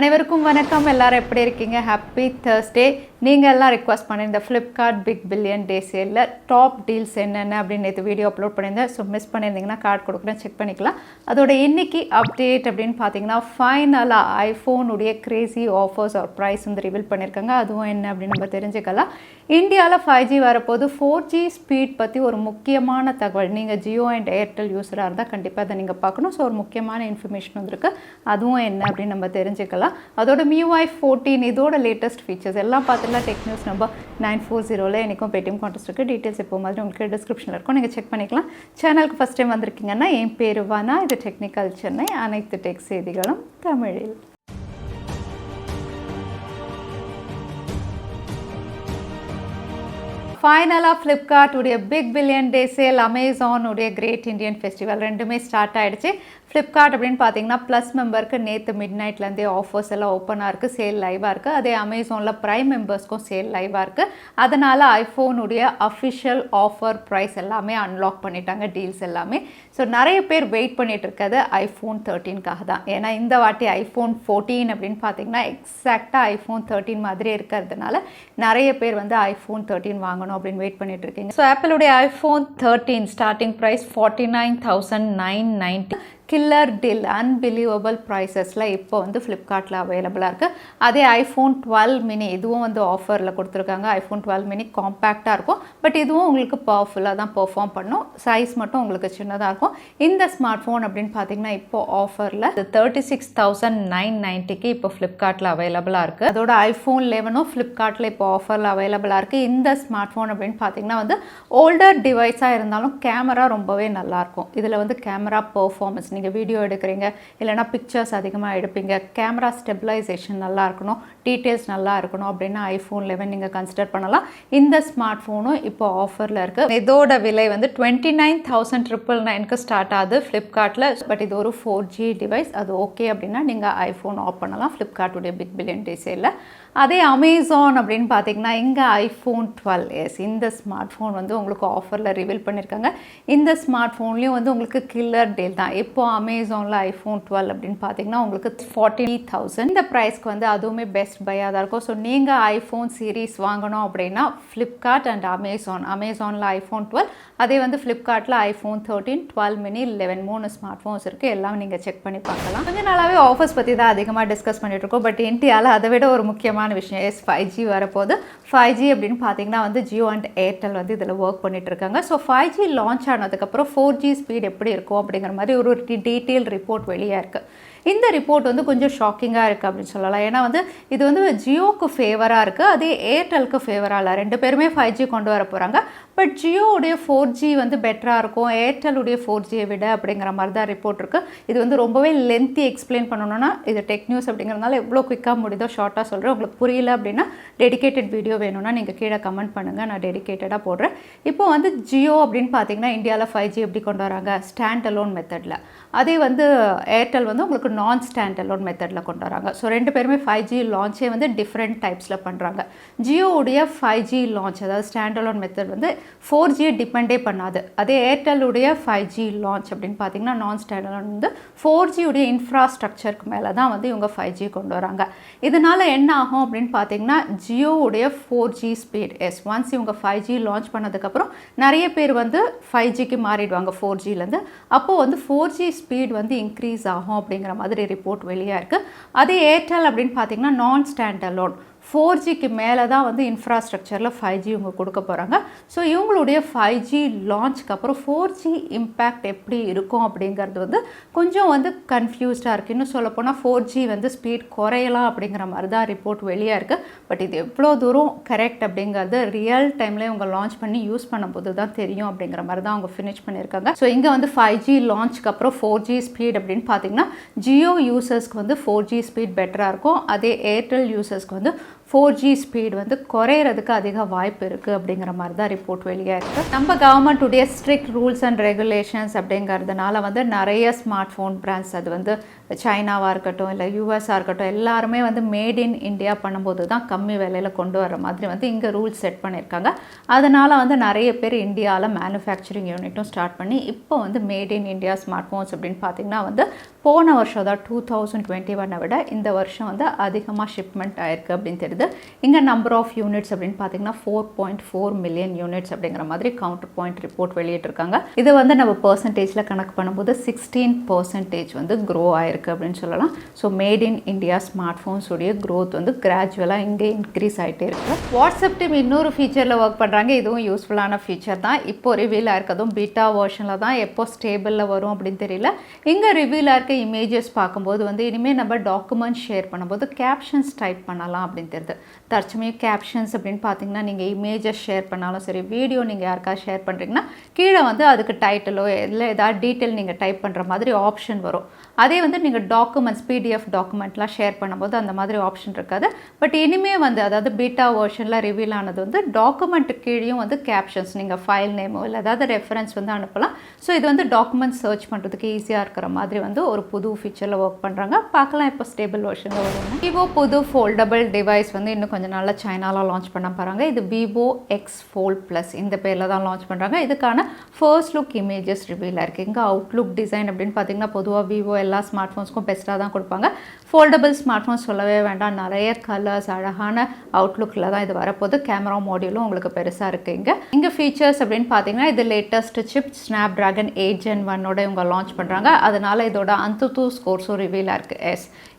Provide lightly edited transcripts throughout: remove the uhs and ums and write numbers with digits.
அனைவருக்கும் வணக்கம். எல்லாரும் எப்படி இருக்கீங்க? Happy Thursday. நீங்கள் எல்லாம் ரிக்வஸ்ட் பண்ணியிருந்த ஃப்ளிப்கார்ட் பிக் பில்லியன் டே சேலில் டாப் டீல்ஸ் என்னென்ன அப்படின்னு நேற்று வீடியோ அப்லோட் பண்ணியிருந்தேன். ஸோ மிஸ் பண்ணியிருந்தீங்கன்னா கார்டு கொடுக்குறேன், செக் பண்ணிக்கலாம். அதோட இன்னைக்கு அப்டேட் அப்படின்னு பார்த்தீங்கன்னா ஃபைனலாக ஐஃபோனுடைய கிரேசி ஆஃபர்ஸ் ஒரு ப்ரைஸ் வந்து ரிவீல் பண்ணியிருக்காங்க. அதுவும் என்ன அப்படின்னு நம்ம தெரிஞ்சுக்கலாம். இந்தியாவில் 5G வரப்போது 4G ஸ்பீட் பற்றி ஒரு முக்கியமான தகவல். நீங்கள் ஜியோ அண்ட் ஏர்டெல் யூஸராக இருந்தால் கண்டிப்பாக அதை நீங்கள் பார்க்கணும். ஸோ ஒரு முக்கியமான இன்ஃபர்மேஷன் வந்துருக்கு. அதுவும் என்ன அப்படின்னு நம்ம தெரிஞ்சுக்கலாம். அதோட MIUI 14 இதோட லேட்டஸ்ட் ஃபீச்சர்ஸ் எல்லாம் பார்த்துலாம் டெக் நியூஸ் நம்பர் 940 எனக்கும் பேடிஎம் கான்டெஸ்ட் இருக்குது. டீட்டெயில்ஸ் இப்போ மாதிரி உங்களுக்கு டிஸ்கிரிப்ஷனில் இருக்கும், நீங்கள் செக் பண்ணிக்கலாம். சேனலுக்கு ஃபஸ்ட் டைம் வந்திருக்கீங்கன்னா என் பேர் வானா, இது டெக்னிக்கல் சென்னை, அனைத்து டெக் செய்திகளும் தமிழில். ஃபைனலாக ஃப்ளிப்கார்ட்டுடைய பிக் பில்லியன் டே சேல், அமேசானுடைய கிரேட் இண்டியன் ஃபெஸ்டிவல் ரெண்டுமே ஸ்டார்ட் ஆகிடுச்சு. ஃப்ளிப்கார்ட் அப்படின்னு பார்த்தீங்கன்னா ப்ளஸ் மெம்பருக்கு நேற்று மிட் நைட்லேருந்தே ஆஃபர்ஸ் எல்லாம் ஓப்பனாக இருக்குது, சேல் லைவாக இருக்குது. அதே அமேசானில் ப்ரைம் மெம்பர்ஸ்க்கும் சேல் லைவாக இருக்குது. அதனால் ஐஃபோனுடைய அஃபிஷியல் ஆஃபர் ப்ரைஸ் எல்லாமே அன்லாக் பண்ணிட்டாங்க, டீல்ஸ் எல்லாமே. ஸோ நிறைய பேர் வெயிட் பண்ணிகிட்டு இருக்கிறது iPhone 13க்காக தான். ஏன்னா இந்த வாட்டி iPhone 14 அப்படின்னு பார்த்தீங்கன்னா எக்ஸாக்டாக iPhone 13 மாதிரியே இருக்கிறதுனால நிறைய பேர் வந்து iPhone 13 வாங்கணும் அப்படின்னு வெயிட் பண்ணிட்டு இருக்கீங்க. ஸோ ஆப்பிளுடைய iPhone 13 starting price 49,990. Killer deal, unbelievable ப்ரைஸஸில் இப்போ வந்து ஃப்ளிப்கார்ட்டில் அவைலபிளாக இருக்குது. அதே iPhone 12 mini இதுவும் வந்து ஆஃபரில் கொடுத்துருக்காங்க. iPhone 12 mini காம்பேக்டாக இருக்கும், பட் இதுவும் உங்களுக்கு பவர்ஃபுல்லாக தான் பெர்ஃபார்ம் பண்ணும். சைஸ் மட்டும் உங்களுக்கு சின்னதாக இருக்கும். இந்த ஸ்மார்ட் ஃபோன் அப்படின்னு பார்த்தீங்கன்னா இப்போ ஆஃபரில் 36,990க்கு இப்போ ஃப்ளிப்கார்ட்டில் அவைலபிளாக இருக்குது. அதோட iPhone 11 ஃப்ளிப்கார்ட்டில் இப்போ ஆஃபரில் அவைலபிளாக இருக்குது. இந்த ஸ்மார்ட் ஃபோன் அப்படின்னு பார்த்தீங்கன்னா வந்து ஓல்டர் டிவைஸாக இருந்தாலும் கேமரா ரொம்பவே நல்லாயிருக்கும். இதில் வந்து கேமரா பெர்ஃபார்மன்ஸ், நீங்கள் வீடியோ எடுக்கிறீங்க இல்லைனா பிக்சர்ஸ் அதிகமாக எடுப்பீங்க, கேமரா ஸ்டெபிலைசேஷன் நல்லா இருக்கணும், டீட்டெயில்ஸ் நல்லா இருக்கணும் அப்படின்னா iPhone 11 நீங்கள் கன்சிடர் பண்ணலாம். இந்த ஸ்மார்ட் ஃபோனும் இப்போ ஆஃபரில் இருக்குது. இதோட விலை வந்து 29,999க்கு ஸ்டார்ட் ஆகுது ஃப்ளிப்கார்ட்டில். பட் இது ஒரு 4G டிவைஸ், அது ஓகே அப்படின்னா நீங்கள் ஐஃபோன் ஆஃப் பண்ணலாம் ஃப்ளிப்கார்ட்டுடைய பிக் பில்லியன் டே சேலில். அதே அமேசான் அப்படின்னு பார்த்தீங்கன்னா இங்கே iPhone 12 இந்த ஸ்மார்ட் ஃபோன் வந்து உங்களுக்கு ஆஃபரில் ரிவீல் பண்ணியிருக்காங்க. இந்த ஸ்மார்ட் ஃபோன்லேயும் வந்து உங்களுக்கு கில்லர் டீல் தான். இப்போ அமேசானில் iPhone 12 அப்படின்னு பார்த்தீங்கன்னா உங்களுக்கு 40,000 இந்த ப்ரைஸ்க்கு வந்து அதுவுமே பெஸ்ட் பையாக தான் இருக்கும். ஸோ நீங்கள் ஐஃபோன் சீரீஸ் வாங்கணும் அப்படின்னா ஃப்ளிப்கார்ட் அண்ட் அமேசானில் iPhone 12, அதே வந்து ஃப்ளிப்கார்ட்டில் iPhone 13, 12 mini, 11 3 ஸ்மார்ட் ஃபோன்ஸ் இருக்குது. எல்லாம் நீங்கள் செக் பண்ணி பார்க்கலாம். கொஞ்ச நாளாகவே ஆஃபர்ஸ் பற்றி தான் அதிகமாக டிஸ்கஸ் பண்ணிட்டு இருக்கோம். பட் இந்தியாவில் அதை விட ஒரு முக்கியமான விஷயம் 5G வரப்போது. 5G அப்படின்னு பார்த்தீங்கன்னா வந்து ஜியோ அண்ட் ஏர்டெல் வந்து இதில் ஒர்க் பண்ணிட்டு இருக்காங்க. ஸோ 5G லான்ச் ஆனதுக்கப்புறம் 4G ஸ்பீட் எப்படி இருக்கும் அப்படிங்கிற மாதிரி ஒரு டீட்டெயில் ரிப்போர்ட் வெளியாக இருக்குது. இந்த ரிப்போர்ட் வந்து கொஞ்சம் ஷாக்கிங்காக இருக்குது அப்படின்னு சொல்லலாம். ஏன்னா வந்து இது வந்து ஜியோவுக்கு ஃபேவராக இருக்குது, அதே ஏர்டெலுக்கு ஃபேவராக இல்லை. ரெண்டு பேருமே 5G கொண்டு வர போகிறாங்க. பட் ஜியோவுடைய 4G வந்து பெட்டராக இருக்கும் ஏர்டெலுடைய 4Gயை விட அப்படிங்கிற மாதிரி தான் ரிப்போர்ட் இருக்குது. இது வந்து ரொம்பவே லென்த்தி எக்ஸ்பிளைன் பண்ணணும்னா இது டெக் நியூஸ் அப்படிங்கிறதுனால எவ்வளோ குயிக்காக முடியுதோ ஷார்ட்டாக சொல்கிறேன். உங்களுக்கு புரியல அப்படின்னா டெடிகேட்டட் வீடியோ வேணும்னா நீங்கள் கீழே கமெண்ட் பண்ணுங்கள், நான் டெடிகேட்டடாக போடுறேன். இப்போ வந்து ஜியோ அப்படின்னு பார்த்தீங்கன்னா இந்தியாவில் 5G எப்படி கொண்டு வராங்க? ஸ்டாண்ட் அலோன் மெத்தடில். அதே வந்து ஏர்டெல் வந்து உங்களுக்கு நான் ஸ்டாண்ட் அலோன் மெத்தடில் கொண்டு வராங்க. ஸோ ரெண்டு பேருமே 5G லான்ச்சே வந்து டிஃப்ரெண்ட் டைப்ஸில் பண்ணுறாங்க. ஜியோவுடைய 5G லான்ச் அதாவது ஸ்டாண்ட் அலோன் மெத்தட் வந்து 4Gயை டிபெண்டே பண்ணாது. அதே ஏர்டெல்லுடைய 5G லான்ச் அப்படின்னு பார்த்தீங்கன்னா நான் ஸ்டாண்ட் அலோன் வந்து 4G உடைய இன்ஃப்ராஸ்ட்ரக்சருக்கு மேலே தான் வந்து இவங்க 5G கொண்டு வராங்க. இதனால் என்ன ஆகும் அப்படின்னு பார்த்தீங்கன்னா ஜியோவுடைய 4G ஸ்பீட் ஒன்ஸ் இவங்க 5G லான்ச் பண்ணதுக்கப்புறம் நிறைய பேர் வந்து 5Gக்கு மாறிடுவாங்க 4Gலேருந்து. அப்போது வந்து 4G ஸ்பீட் வந்து இன்க்ரீஸ் ஆகும் அப்படிங்கிற மாதிரி ரிப்போர்ட் வெளியாக இருக்குது. அதே ஏர்டெல் அப்படின்னு பார்த்தீங்கன்னா நான் ஸ்டாண்ட் அலோன் 4Gக்கு மேலே தான் வந்து இன்ஃப்ராஸ்ட்ரக்சரில் 5G இவங்க கொடுக்க போகிறாங்க. ஸோ இவங்களுடைய 5G லான்ச்சுக்கு அப்புறம் 4G இம்பேக்ட் எப்படி இருக்கும் அப்படிங்கிறது வந்து கொஞ்சம் வந்து கன்ஃபியூஸ்டாக இருக்குது. இன்னும் சொல்லப்போனால் 4G வந்து ஸ்பீட் குறையலாம் அப்படிங்கிற மாதிரி தான் ரிப்போர்ட் வெளியாக இருக்குது. பட் இது எவ்வளோ தூரம் கரெக்ட் அப்படிங்கிறது ரியல் டைமில் இவங்க லான்ச் பண்ணி யூஸ் பண்ணும்போது தான் தெரியும் அப்படிங்கிற மாதிரி தான் அவங்க ஃபினிஷ் பண்ணியிருக்காங்க. ஸோ இங்கே வந்து 5G லான்ச்சுக்கு அப்புறம் 4G ஸ்பீட் அப்படின்னு பார்த்தீங்கன்னா ஜியோ யூசர்ஸ்க்கு வந்து 4G ஸ்பீட் பெட்டராக இருக்கும். அதே ஏர்டெல் யூசர்ஸ்க்கு வந்து 4G ஸ்பீட் வந்து குறையிறதுக்கு அதிக வாய்ப்பு இருக்குது அப்படிங்கிற மாதிரி தான் ரிப்போர்ட் வெளியாக இருக்குது. நம்ம கவர்மெண்ட்டுடைய ஸ்ட்ரிக்ட் ரூல்ஸ் அண்ட் ரெகுலேஷன்ஸ் அப்படிங்கிறதுனால வந்து நிறைய ஸ்மார்ட் ஃபோன் பிராண்ட்ஸ் அது வந்து சைனாவாக இருக்கட்டும் இல்லை யூஎஸ்ஸாக இருக்கட்டும் எல்லாருமே வந்து மேட் இன் இந்தியா பண்ணும்போது தான் கம்மி விலையில் கொண்டு வர மாதிரி வந்து இங்கே ரூல்ஸ் செட் பண்ணியிருக்காங்க. அதனால் வந்து நிறைய பேர் இந்தியாவில் மேனுஃபேக்சரிங் யூனிட்டும் ஸ்டார்ட் பண்ணி இப்போ வந்து mat in India smart phones அப்படின்னு பார்த்திங்கன்னா வந்து போன வருஷம் தான் 2021 விட இந்த வருஷம் வந்து அதிகமாக ஷிப்மெண்ட் ஆயிருக்கு அப்படின்னு தெரியுது. இங்கே நம்பர் ஆஃப் யூனிட்ஸ் அப்படின்னு பார்த்தீங்கன்னா 4.4 மில்லியன் யூனிட்ஸ் அப்படிங்கிற மாதிரி கவுண்டர் பாயிண்ட் ரிப்போர்ட் வெளியிட்டிருக்காங்க. இது வந்து நம்ம பர்சன்டேஜில் கணக்கு பண்ணும்போது 16% வந்து க்ரோ ஆயிருக்கு அப்படின்னு சொல்லலாம். So made in India smart ஃபோன்ஸுடைய க்ரோத் வந்து கிராஜுவலாக இங்கே இன்க்ரீஸ் ஆகிட்டே இருக்குது. வாட்ஸ்அப் டீம் இன்னொரு ஃபீச்சரில் ஒர்க் பண்ணுறாங்க. இதுவும் யூஸ்ஃபுல்லான ஃபீச்சர் தான். இப்போ ரிவீல் ஆயிருக்கதும் பீட்டா வெர்ஷனில் தான். எப்போ ஸ்டேபிளில் வரும் அப்படின்னு தெரியல. இங்கே ரிவீல் ஆயிருக்க இமேஜஸ் பார்க்கும்போது வந்து இனிமேல் நம்ம டாக்குமெண்ட் ஷேர் பண்ணும்போது கேப்ஷன்ஸ் டைப் பண்ணலாம் அப்படின்னு தெரியுது. தற்சமயம் கேப்ஷன்ஸ் அப்படின்னு பார்த்தீங்கன்னா நீங்கள் இமேஜஸ் ஷேர் பண்ணாலும் சரி, வீடியோ நீங்கள் யாருக்காவது ஷேர் பண்ணுறீங்கன்னா கீழே வந்து அதுக்கு டைட்டிலோ இல்லை ஏதாவது டீட்டெயில் நீங்கள் டைப் பண்ணுற மாதிரி ஆப்ஷன் வரும். அதே வந்து நீங்கள் டாக்குமெண்ட்ஸ் PDF டாக்குமெண்ட்லாம் ஷேர் பண்ணும்போது அந்த மாதிரி ஆப்ஷன் இருக்காது. பட் இனிமேல் வந்து அதாவது பீட்டா வெர்ஷனில் ரிவீல் ஆனது வந்து டாக்குமெண்ட் கீழேயும் வந்து கேப்ஷன்ஸ் நீங்கள் ஃபைல் நேமோ இல்லை ஏதாவது ரெஃபரன்ஸ் வந்து அனுப்பலாம். ஸோ இது வந்து டாக்குமெண்ட் சர்ச் பண்ணுறதுக்கு ஈஸியாக இருக்கிற மாதிரி வந்து ஒரு புது ஃபீச்சரில் ஒர்க் பண்ணுறாங்க. பார்க்கலாம் இப்போ ஸ்டேபிள் வெர்ஷனில் வருவாங்க. விவோ புது ஃபோல்டபிள் டிவைஸ் வந்து இன்னும் கொஞ்சம் நாளில் சைனாவில் லான்ச் பண்ண போகிறாங்க. இது Vivo X Fold Plus இந்த பேரில் தான் லான்ச் பண்ணுறாங்க. இதுக்கான ஃபர்ஸ்ட் லுக் இமேஜஸ் ரிவீல் ஆயிருக்கு. இங்கே அவுட்லுக் டிசைன் அப்படின்னு பார்த்தீங்கன்னா பொதுவாக விவோ எல்லா ஸ்மார்ட் ஃபோன்ஸ்க்கும் பெஸ்ட்டாக தான் கொடுப்பாங்க. ஃபோல்டபிள் ஸ்மார்ட் ஃபோன்ஸ் சொல்லவே வேண்டாம். நிறைய கலர்ஸ் அழகான அவுட்லுக்கில் தான் இது வரப்போது. கேமரா மாடியூலும் உங்களுக்கு பெருசாக இருக்குது. இங்கே ஃபீச்சர்ஸ் அப்படின்னு பார்த்தீங்கன்னா இது லேட்டஸ்ட் சிப் Snapdragon 8 Gen 1 இவங்க லான்ச் பண்ணுறாங்க. அதனால் இதோட Antutu ஸ்கோர்ஸும் ரிவீல் ஆயிருக்கு.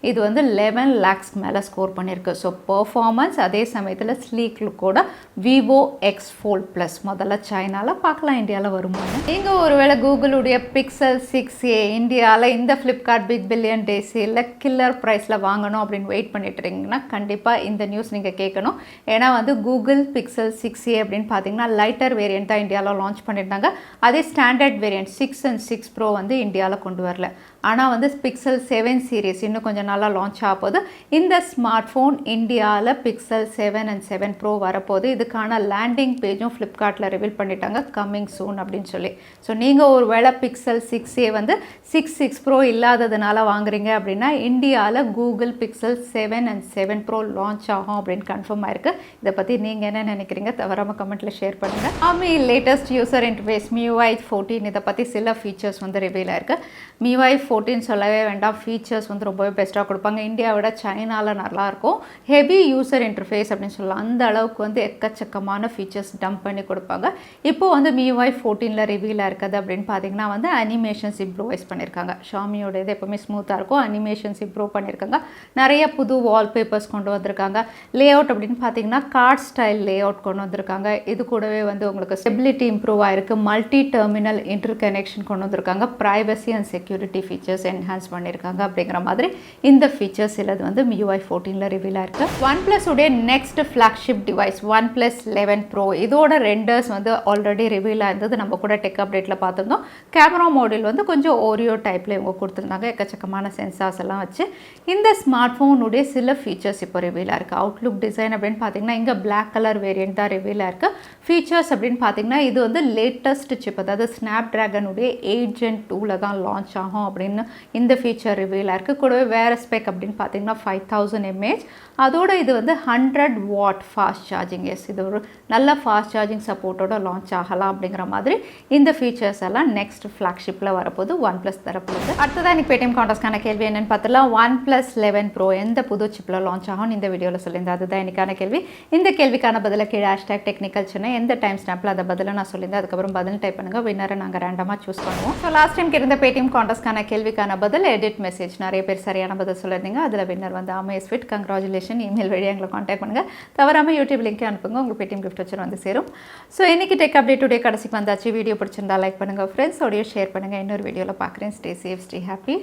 இது வந்து 11 lakhs மேலே ஸ்கோர் பண்ணியிருக்கு. ஸோ பெர்ஃபார்மன்ஸ் அதே சமயத்தில் sleek லுக்கோட Vivo X Fold Plus முதல்ல சைனாவில் பார்க்கலாம் இந்தியாவில் வருமானு. நீங்கள் ஒருவேளை கூகுளுடைய Pixel 6a இந்தியாவில் இந்த ஃப்ளிப்கார்ட் பிக் பில்லியன் டே சேலில் கில்லர் ப்ரைஸில் வாங்கணும் அப்படின்னு வெயிட் பண்ணிட்டு இருக்கீங்கன்னா கண்டிப்பாக இந்த நியூஸ் நீங்கள் கேட்கணும். ஏன்னா வந்து கூகுள் Pixel 6a அப்படின்னு பார்த்தீங்கன்னா லைட்டர் வேரியண்ட் தான் இந்தியாவில் லான்ச் பண்ணியிருந்தாங்க. அதே ஸ்டாண்டர்ட் வேரியண்ட் 6 and 6 Pro வந்து இந்தியாவில் கொண்டு வரல. ஆனால் வந்து Pixel 7 சீரீஸ் இன்னும் கொஞ்சம் நாளாக லான்ச் ஆகும்போது இந்த ஸ்மார்ட் ஃபோன் இந்தியாவில் Pixel 7 and 7 Pro வரப்போது. இதுக்கான லேண்டிங் பேஜும் ஃப்ளிப்கார்ட்டில் ரிவீல் பண்ணிட்டாங்க கம்மிங் சூன் அப்படின்னு சொல்லி. ஸோ நீங்கள் ஒரு வேளை Pixel 6a வந்து 6 Pro இல்லாததுனால வாங்குறீங்க அப்படின்னா இந்தியாவில் Google Pixel 7 and 7 Pro launch ஆகும் அப்படின்னு கன்ஃபார்ம் ஆயிருக்கு. இதை பற்றி நீங்கள் என்ன நினைக்கிறீங்க தவறாமல் கமெண்ட்டில் ஷேர் பண்ணுங்கள். ஆமி லேட்டஸ்ட் யூசர் இன்டர்ஃபேஸ் MIUI 14 இதை பற்றி சில ஃபீச்சர்ஸ் வந்து ரிவீல் ஆயிருக்கு. MIUI 14 சொல்லவே வேண்டாம். ஃபீச்சர்ஸ் வந்து ரொம்பவே பெஸ்ட்டாக கொடுப்பாங்க. இந்தியாவோட சைனாவில் நல்லாயிருக்கும். ஹெவி யூசர் இன்டர்ஃபேஸ் அப்படின்னு சொல்லலாம். அந்த அளவுக்கு வந்து எக்கச்சக்கமான ஃபீச்சர்ஸ் டம்ப் பண்ணி கொடுப்பாங்க. இப்போது வந்து MIUI 14 ரிவீலாக இருக்குது அப்படின்னு பார்த்தீங்கன்னா வந்து அனிமேஷன்ஸ் இம்ப்ரூவைஸ் பண்ணியிருக்காங்க. ஷாமியோட இது எப்போவுமே ஸ்மூத்தாக இருக்கும். அனிமேஷன்ஸ் இம்ப்ரூவ் பண்ணியிருக்காங்க. நிறைய புது வால்பேப்பர்ஸ் கொண்டு வந்திருக்காங்க. லே அவுட் அப்படின்னு பார்த்தீங்கன்னா கார்ட் ஸ்டைல் லே அவுட் கொண்டு வந்திருக்காங்க. இது கூடவே வந்து உங்களுக்கு ஸ்டெபிலிட்டி இம்ப்ரூவ் ஆயிருக்கு. மல்டி டெர்மினல் இன்டர் கனெக்ஷன் கொண்டு வந்திருக்காங்க. Privacy and security features enhance பண்ணியிருக்காங்க அப்படிங்கிற மாதிரி இந்த ஃபீச்சர்ஸ் சிலது வந்து MIUI 14 ரிவீல் ஆயிருக்கு. Oneplus உடைய next flagship device OnePlus 11 Pro இதோட ரெண்டர்ஸ் வந்து ஆல்ரெடி ரிவீல் ஆயிருந்தது. நம்ம கூட டெக் அப்டேட்டில் பார்த்துருந்தோம். கேமரா மாடல் வந்து கொஞ்சம் ஓரியோ டைப்பில் இவங்க கொடுத்துருந்தாங்க. எக்கச்சக்கமான சென்சார்ஸ் எல்லாம் வச்சு இந்த ஸ்மார்ட் ஃபோனுடைய சில ஃபீச்சர்ஸ் இப்போ ரிவீல் ஆயிருக்கு. அவுட்லுக் டிசைன் அப்படின்னு பார்த்தீங்கன்னா இங்கே பிளாக் கலர் வேரியன்ட் தான் ரிவீல் ஆயிருக்கு. ஃபீச்சர்ஸ் அப்படின்னு பார்த்தீங்கன்னா இது வந்து லேட்டஸ்ட் சிப் அதாவது Snapdragon உடைய 8 Gen 2 தான் லான்ச் ஆகும் அப்படின்னு இந்த ஃபீச்சர் ரிவீல் ஆயிருக்கு. கூடவே வேறு ஸ்பெக் அப்படின்னு பார்த்தீங்கன்னா 5000 mAh. அதோட இது வந்து 100 watt ஃபாஸ்ட் சார்ஜிங். இது ஒரு நல்ல ஃபாஸ்ட் சார்ஜிங் சப்போர்ட்டோட லான்ச் ஆகலாம் அப்படிங்கிற மாதிரி இந்த ஃபீச்சர்ஸ் எல்லாம் நெக்ஸ்ட் ஃப்ளாக்ஷிப்பில் வரப்போது OnePlus தரப்புலேருந்து. அடுத்ததான் இன்னைக்கு பேடிஎம் கான்டெஸ்ட்கான கேள்வி என்னன்னு பார்த்தலாம். OnePlus 11 Pro எந்த புது சிப்பில் லான்ச் ஆகும்னு இந்த வீடியோவில் சொல்லியிருந்தேன். அதுதான் இன்னைக்கான கேள்வி. இந்த கேள்விக்கான பதிலை கீழே #Technical Chennai எந்த டைம் ஸ்னாப்பில் அதை பதிலை நான் சொல்லியிருந்தேன். அதுக்கப்புறம் பதில் டைப் பண்ணுங்கள். வின்னரை நாங்கள் ரேண்டமாக சூஸ் பண்ணுவோம். ஸோ லாஸ்ட் டைம் இருந்த பேடிஎம் கான்டெஸ்ட்கான கேள்விக்கான பதில் எடிட் மெசேஜ். நிறைய பேர் சரியான பதில் சொல்லியிருந்தீங்க. அதில் வின்னர் வந்து அமேஸ்விட். கங்க்ராச்சுலேஷன். இமெயில் வழியாக எங்களை கான்டாக்ட் பண்ணுங்கள். தவறாமல் யூடியூப் லிங்க் அனுப்புங்க. உங்களுக்கு பேடிஎம் கிஃப்ட் வச்சு வந்து சேரும். ஸோ இன்றைக்கி டெக் அப்டேட் டுடே கடைசிக்கு வந்தாச்சு. வீடியோ பிடிச்சிருந்தா லைக் பண்ணுங்கள். ஃப்ரெண்ட்ஸ் ஆடியோ ஷேர் பண்ணுங்கள். இன்னொரு வீடியோவில் பார்க்குறேன். Stay safe, stay happy.